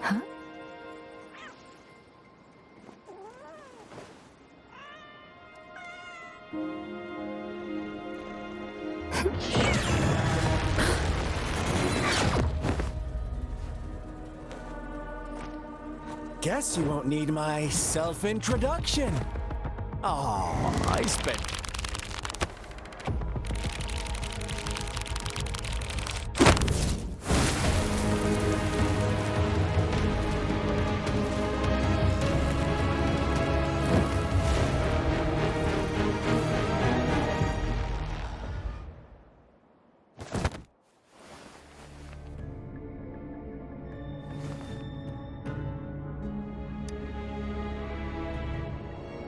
Huh? Guess you won't need my self-introduction. Oh, I spent...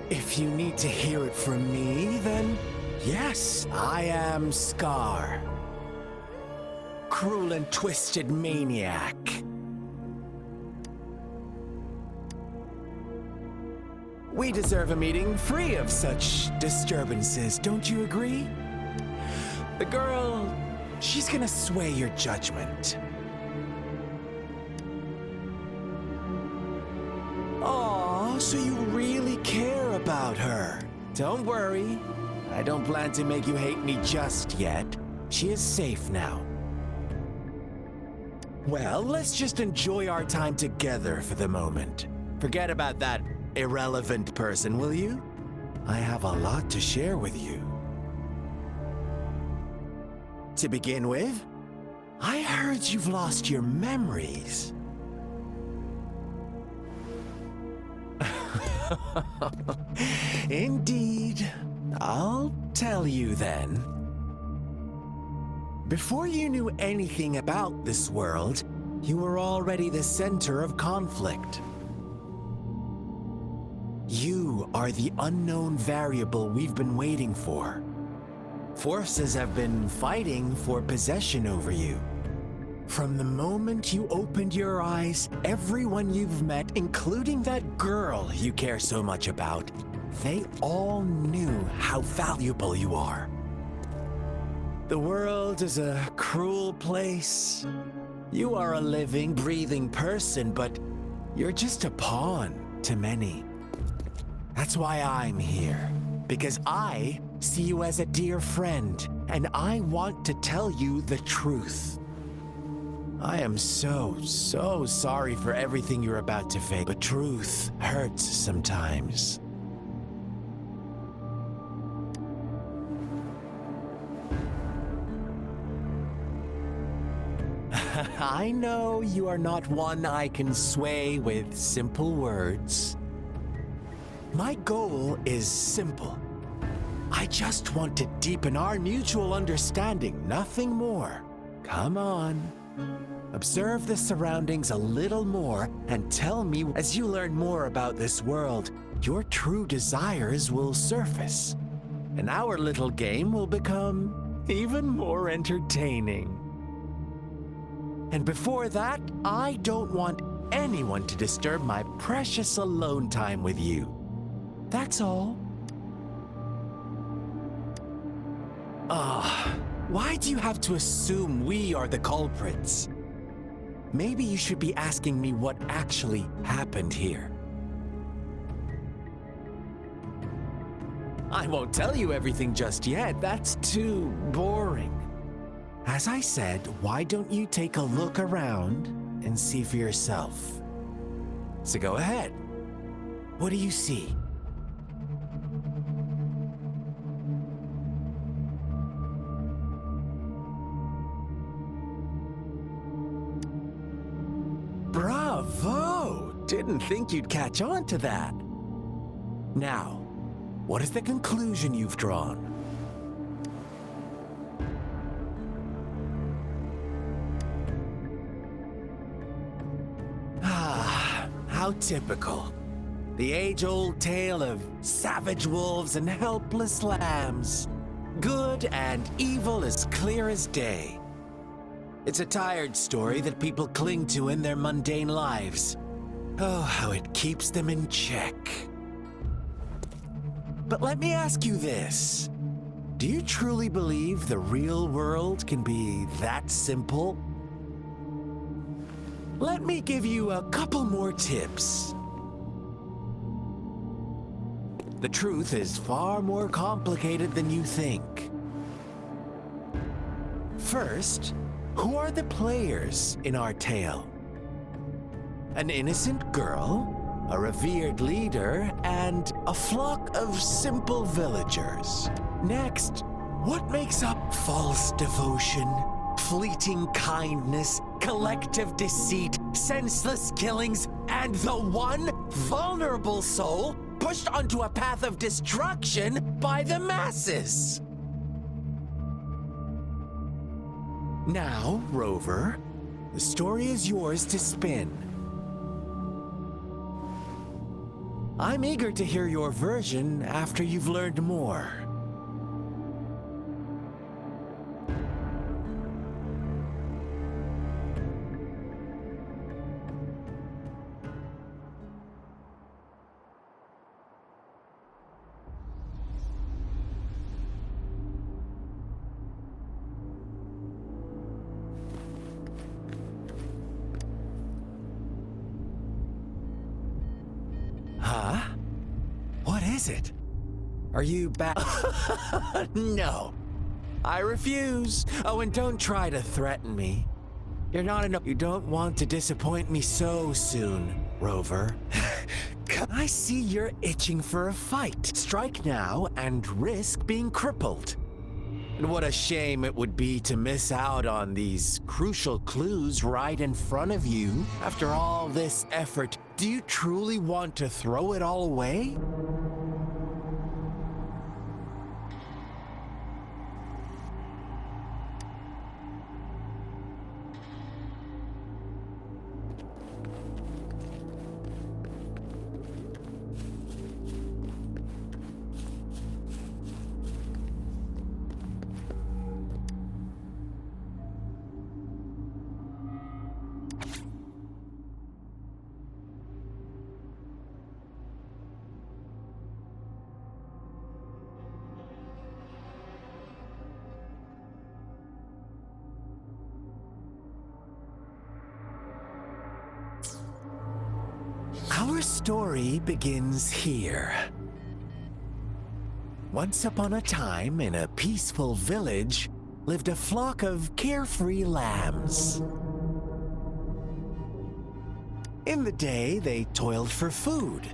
If you need to hear it from me, then yes, I am Scar. Cruel and twisted maniac. We deserve a meeting free of such disturbances, don't you agree? The girl, she's gonna sway your judgment. Aw, so you really care about her. Don't worry. I don't plan to make you hate me just yet. She is safe now. Well, let's just enjoy our time together for the moment. Forget about that irrelevant person, will you? I have a lot to share with you. To begin with, I heard you've lost your memories. Indeed. I'll tell you then. Before you knew anything about this world, you were already the center of conflict. You are the unknown variable we've been waiting for. Forces have been fighting for possession over you. From the moment you opened your eyes, everyone you've met, including that girl you care so much about, they all knew how valuable you are. The world is a cruel place. You are a living, breathing person, but you're just a pawn to many. That's why I'm here, because I see you as a dear friend, and I want to tell you the truth. I am so sorry for everything you're about to face, but truth hurts sometimes. I know you are not one I can sway with simple words. My goal is simple. I just want to deepen our mutual understanding, nothing more. Come on. Observe the surroundings a little more and tell me as you learn more about this world, your true desires will surface. And our little game will become even more entertaining. And before that, I don't want anyone to disturb my precious alone time with you. That's all. Why do you have to assume we are the culprits? Maybe you should be asking me what actually happened here. I won't tell you everything just yet. That's too boring. As I said, why don't you take a look around and see for yourself? So go ahead. What do you see? Bravo! Didn't think you'd catch on to that. Now, what is the conclusion you've drawn? How typical. The age-old tale of savage wolves and helpless lambs. Good and evil as clear as day. It's a tired story that people cling to in their mundane lives. Oh, how it keeps them in check. But let me ask you this. Do you truly believe the real world can be that simple? Let me give you a couple more tips. The truth is far more complicated than you think. First, who are the players in our tale? An innocent girl, a revered leader, and a flock of simple villagers. Next, what makes up false devotion, fleeting kindness, collective deceit, senseless killings, and the one vulnerable soul pushed onto a path of destruction by the masses? Now, Rover, the story is yours to spin. I'm eager to hear your version after you've learned more. Huh? What is it? Are you back? No. I refuse. Oh, and don't try to threaten me. You're not enough. You don't want to disappoint me so soon, Rover. I see you're itching for a fight. Strike now and risk being crippled. And what a shame it would be to miss out on these crucial clues right in front of you. After all this effort, do you truly want to throw it all away? Our story begins here. Once upon a time, in a peaceful village, lived a flock of carefree lambs. In the day, they toiled for food,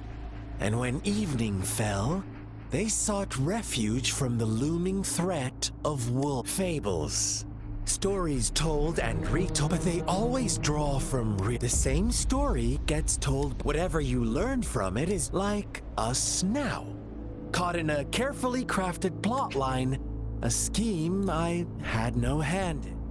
and when evening fell, they sought refuge from the looming threat of wolf fables. Stories told and retold, but they always draw from the same story gets told. Whatever you learn from it is like us now. Caught in a carefully crafted plotline, a scheme I had no hand in.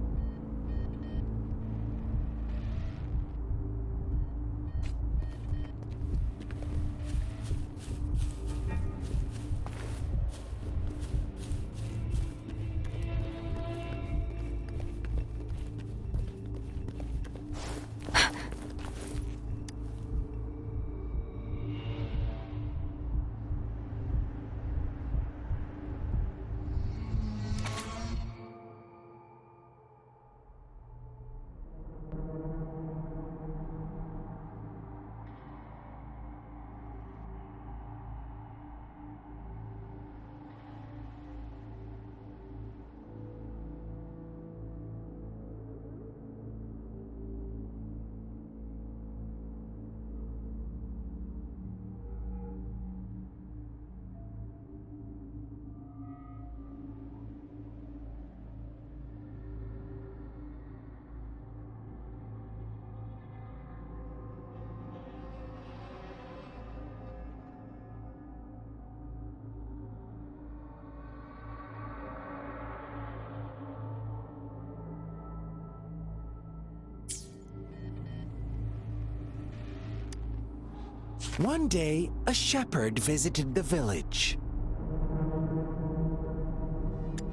One day, a shepherd visited the village.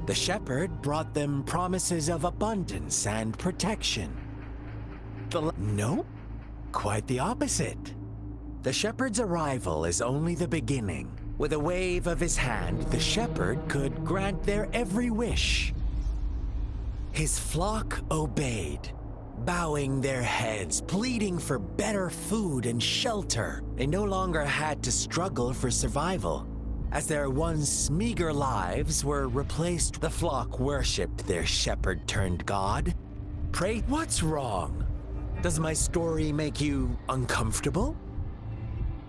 The shepherd brought them promises of abundance and protection. No, quite the opposite. The shepherd's arrival is only the beginning. With a wave of his hand, the shepherd could grant their every wish. His flock obeyed, bowing their heads, pleading for better food and shelter. They no longer had to struggle for survival. As their once meager lives were replaced, the flock worshipped their shepherd turned god. Pray, what's wrong? Does my story make you uncomfortable?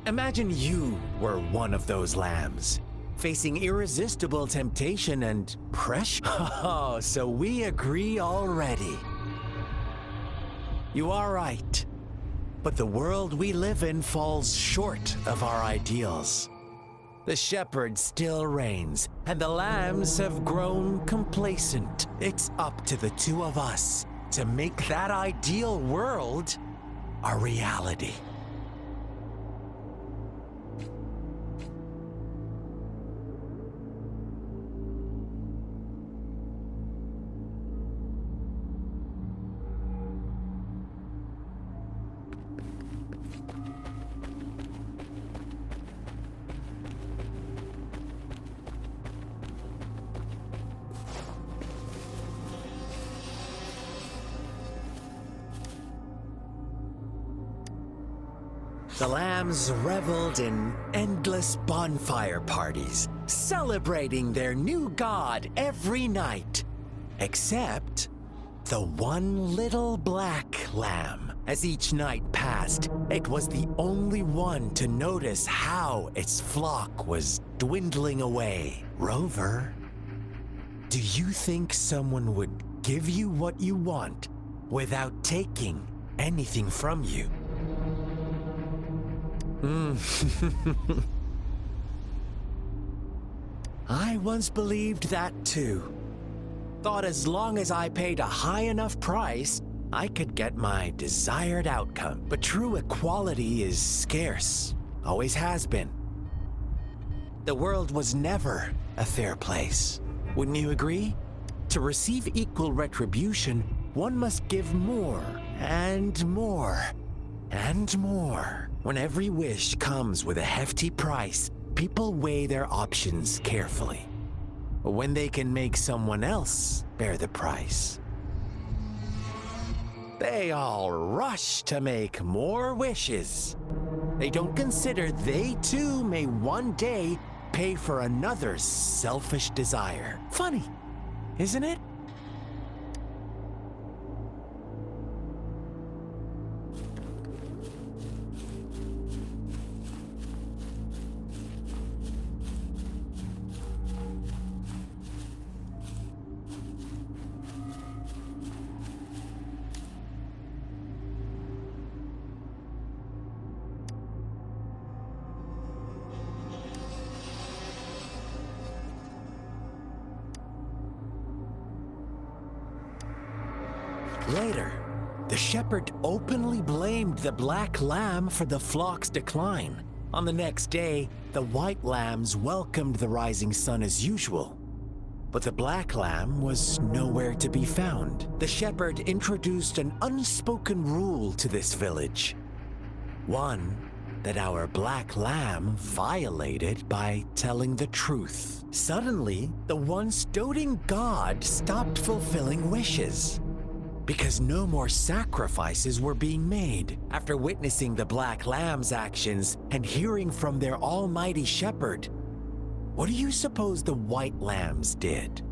Imagine you were one of those lambs, facing irresistible temptation and pressure. Oh, so we agree already. You are right, but the world we live in falls short of our ideals. The shepherd still reigns, and the lambs have grown complacent. It's up to the two of us to make that ideal world a reality. The lambs reveled in endless bonfire parties, celebrating their new god every night, except the one little black lamb. As each night passed, it was the only one to notice how its flock was dwindling away. Rover, do you think someone would give you what you want without taking anything from you? I once believed that too. Thought as long as I paid a high enough price, I could get my desired outcome. But true equality is scarce, always has been. The world was never a fair place. Wouldn't you agree? To receive equal retribution, one must give more and more and more. When every wish comes with a hefty price, people weigh their options carefully. When they can make someone else bear the price, they all rush to make more wishes. They don't consider they too may one day pay for another's selfish desire. Funny, isn't it? Later, the shepherd openly blamed the black lamb for the flock's decline. On the next day, the white lambs welcomed the rising sun as usual. But the black lamb was nowhere to be found. The shepherd introduced an unspoken rule to this village. One that our black lamb violated by telling the truth. Suddenly, the once doting god stopped fulfilling wishes, because no more sacrifices were being made. After witnessing the black lamb's actions and hearing from their almighty shepherd, what do you suppose the white lambs did?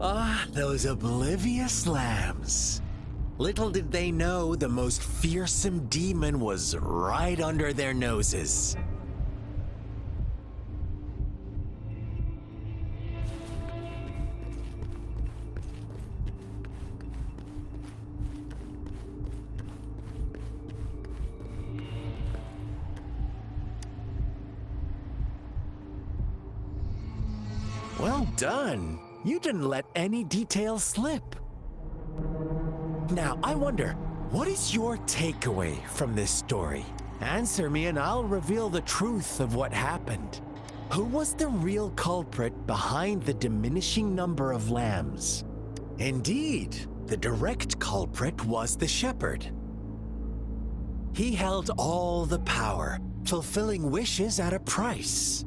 Those oblivious lambs. Little did they know the most fearsome demon was right under their noses. Well done. You didn't let any details slip. Now, I wonder, what is your takeaway from this story? Answer me and I'll reveal the truth of what happened. Who was the real culprit behind the diminishing number of lambs? Indeed, the direct culprit was the shepherd. He held all the power, fulfilling wishes at a price.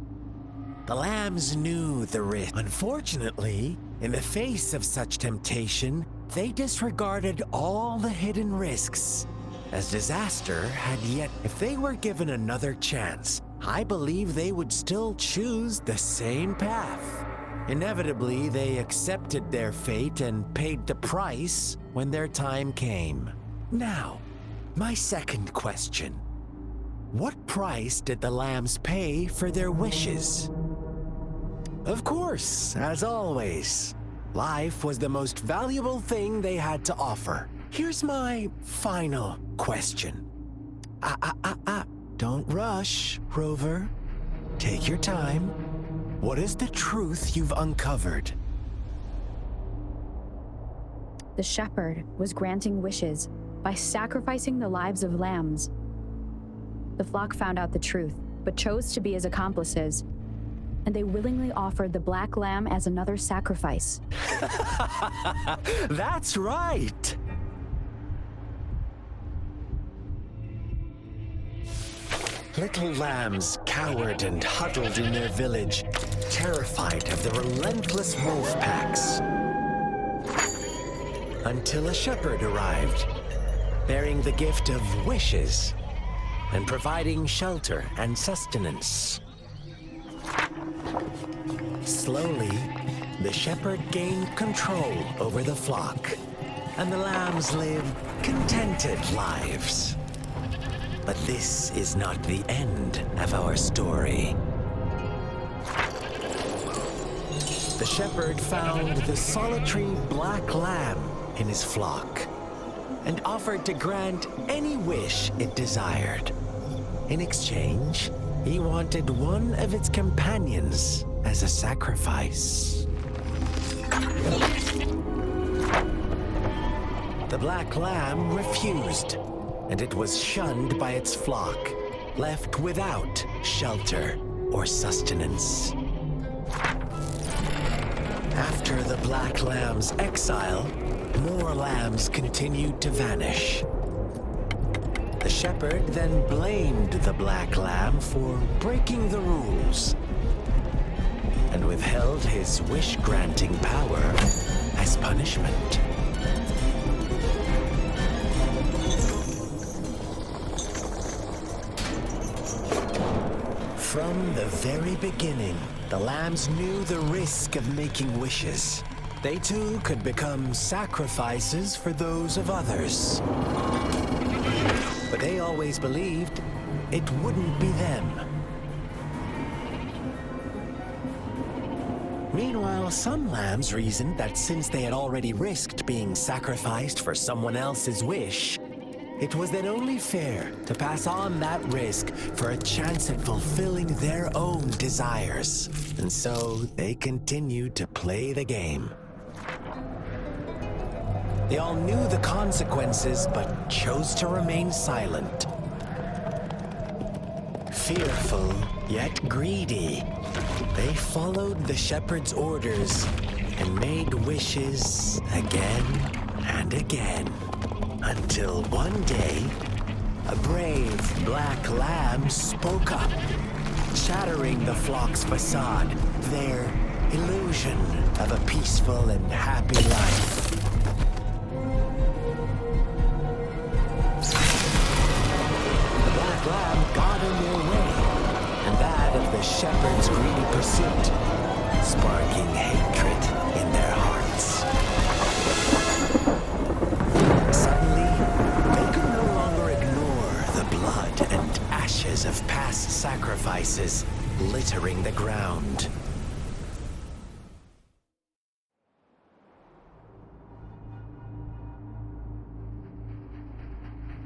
The lambs knew the risk. Unfortunately, In the face of such temptation, they disregarded all the hidden risks, as disaster had yet. If they were given another chance, I believe they would still choose the same path. Inevitably, they accepted their fate and paid the price when their time came. Now, my second question. What price did the lambs pay for their wishes? Of course, as always, life was the most valuable thing they had to offer. Here's my final question. Don't rush, Rover. Take your time. What is the truth you've uncovered? The shepherd was granting wishes by sacrificing the lives of lambs. The flock found out the truth, but chose to be his accomplices, and they willingly offered the black lamb as another sacrifice. That's right! Little lambs cowered and huddled in their village, terrified of the relentless wolf packs. Until a shepherd arrived, bearing the gift of wishes and providing shelter and sustenance. Slowly, the shepherd gained control over the flock, and the lambs lived contented lives. But this is not the end of our story. The shepherd found the solitary black lamb in his flock and offered to grant any wish it desired. In exchange, he wanted one of its companions as a sacrifice. The black lamb refused, and it was shunned by its flock, left without shelter or sustenance. After the black lamb's exile, more lambs continued to vanish. The shepherd then blamed the black lamb for breaking the rules and withheld his wish-granting power as punishment. From the very beginning, the lambs knew the risk of making wishes. They too could become sacrifices for those of others. But they always believed it wouldn't be them. Meanwhile, some lambs reasoned that since they had already risked being sacrificed for someone else's wish, it was then only fair to pass on that risk for a chance at fulfilling their own desires. And so they continued to play the game. They all knew the consequences, but chose to remain silent. Fearful, yet greedy, they followed the shepherd's orders and made wishes again and again. Until one day, a brave black lamb spoke up, shattering the flock's facade, their illusion of a peaceful and happy life. The black lamb got in their way, and that of the shepherd's greedy pursuit, sparking hatred in their hearts. Of past sacrifices littering the ground.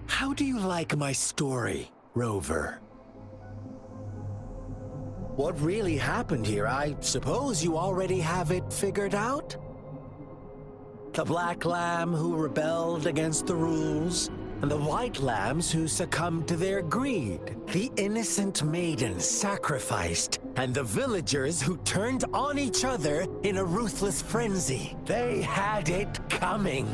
How do you like my story, Rover? What really happened here? I suppose you already have it figured out? The black lamb who rebelled against the rules, and the white lambs who succumbed to their greed. The innocent maiden sacrificed, and the villagers who turned on each other in a ruthless frenzy. They had it coming.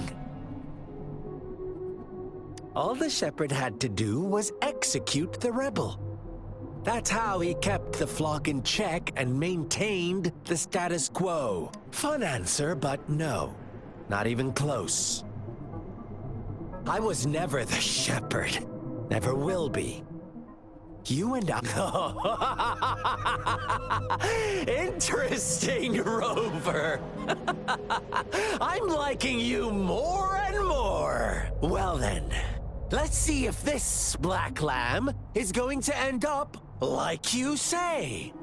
All the shepherd had to do was execute the rebel. That's how he kept the flock in check and maintained the status quo. Fun answer, but no. Not even close. I was never the shepherd. Never will be. You and I... Interesting, Rover. I'm liking you more and more. Well then, let's see if this black lamb is going to end up like you say.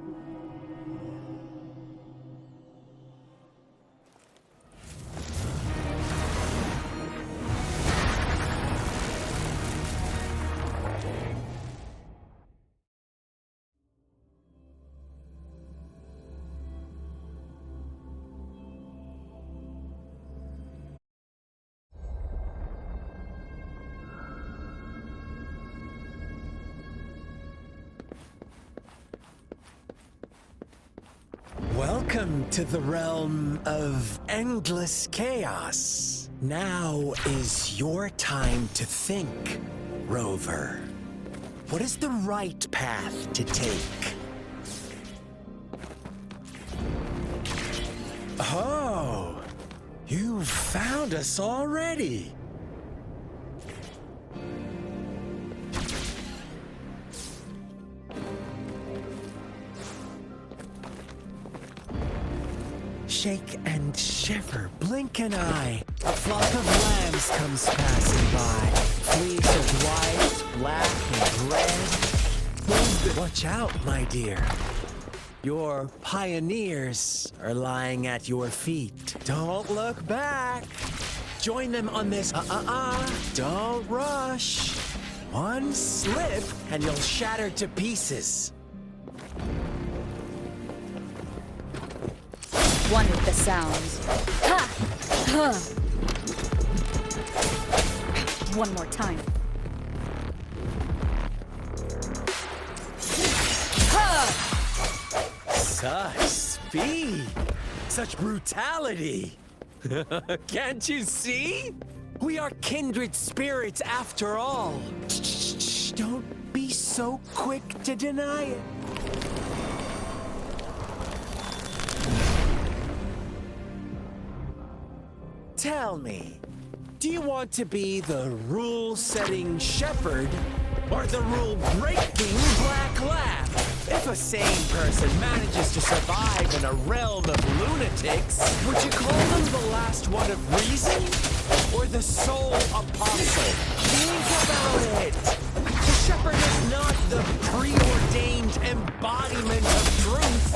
Welcome to the realm of endless chaos. Now is your time to think, Rover. What is the right path to take? Oh, you found us already. Shake and shiver, blink an eye. A flock of lambs comes passing by. Fleece of white, black, and red. Watch out, my dear. Your pioneers are lying at your feet. Don't look back. Join them on this Don't rush. One slip and you'll shatter to pieces. One with the sounds. Ha! Huh. One more time. Ha! Such speed! Such brutality! Can't you see? We are kindred spirits after all. Shh, don't be so quick to deny it. Tell me, do you want to be the rule-setting shepherd or the rule-breaking black lamb? If a sane person manages to survive in a realm of lunatics, would you call them the last one of reason or the sole apostle? Think about it. The shepherd is not the preordained embodiment of truth.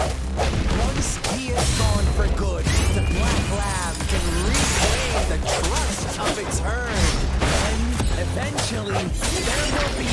Once he is gone for good, the black lamb can reclaim the trust of its herd. And eventually, there will be